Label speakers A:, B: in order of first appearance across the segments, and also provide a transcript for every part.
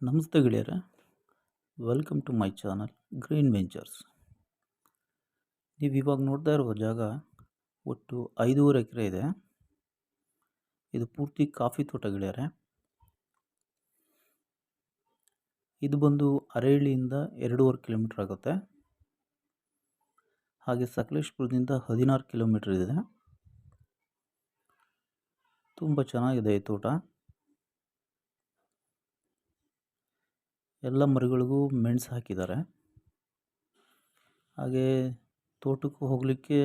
A: ನಮಸ್ತೆ ಗೆಳೆಯರೆ, welcome to my channel green ventures. ನೀವು ಇವಾಗ ನೋಡ್ತಾ ಇರುವ ಜಾಗ ಒಟ್ಟು 5.5 ಎಕರೆ ಇದೆ. ಇದು ಪೂರ್ತಿ ಕಾಫಿ ತೋಟ ಗೆಳೆಯರೆ. ಇದು ಬಂದು ಅರೇಳಿಯಿಂದ 2.5 ಕಿಲೋಮೀಟರ್ ಆಗುತ್ತೆ. ಹಾಗೆ ಸಕಲೇಶ್ಪುರದಿಂದ 16 ಕಿಲೋಮೀಟರ್ ಇದೆ. ತುಂಬ ಚೆನ್ನಾಗಿದೆ ಈ ತೋಟ. ಎಲ್ಲ ಮರಗಳಿಗೂ ಮೆಣಸು ಹಾಕಿದ್ದಾರೆ. ಹಾಗೆ ತೋಟಕ್ಕೂ ಹೋಗಲಿಕ್ಕೆ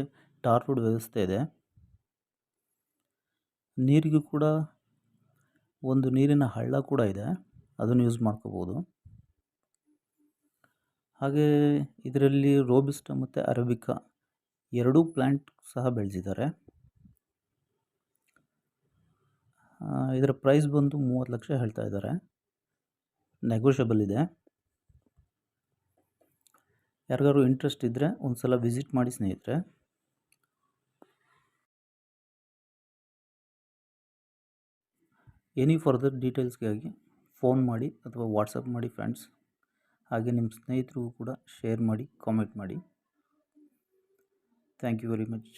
A: ಟಾರ್ ರೋಡ್ ವ್ಯವಸ್ಥೆ ಇದೆ. ನೀರಿಗೂ ಕೂಡ ಒಂದು ನೀರಿನ ಹಳ್ಳ ಕೂಡ ಇದೆ, ಅದನ್ನು ಯೂಸ್ ಮಾಡ್ಕೋಬೋದು. ಹಾಗೆ ಇದರಲ್ಲಿ ರೋಬಿಸ್ಟಾ ಮತ್ತು ಅರೇಬಿಕಾ ಎರಡೂ ಪ್ಲ್ಯಾಂಟ್ ಸಹ ಬೆಳೆಸಿದ್ದಾರೆ. ಇದರ ಪ್ರೈಸ್ ಬಂದು 30 ಲಕ್ಷ ಹೇಳ್ತಾ ಇದ್ದಾರೆ, ನೆಗೋಷಿಯಬಲ್ ಇದೆ. ಯಾರಿಗಾದ್ರು ಇಂಟ್ರೆಸ್ಟ್ ಇದ್ದರೆ ಒಂದು ಸಲ ವಿಸಿಟ್ ಮಾಡಿ ಸ್ನೇಹಿತರೆ. ಎನಿ ಫರ್ದರ್ ಡೀಟೇಲ್ಸ್ಗಾಗಿ ಫೋನ್ ಮಾಡಿ ಅಥವಾ ವಾಟ್ಸಪ್ ಮಾಡಿ ಫ್ರೆಂಡ್ಸ್. ಹಾಗೆ ನಿಮ್ಮ ಸ್ನೇಹಿತರಿಗೂ ಕೂಡ ಶೇರ್ ಮಾಡಿ, ಕಾಮೆಂಟ್ ಮಾಡಿ. Thank you very much.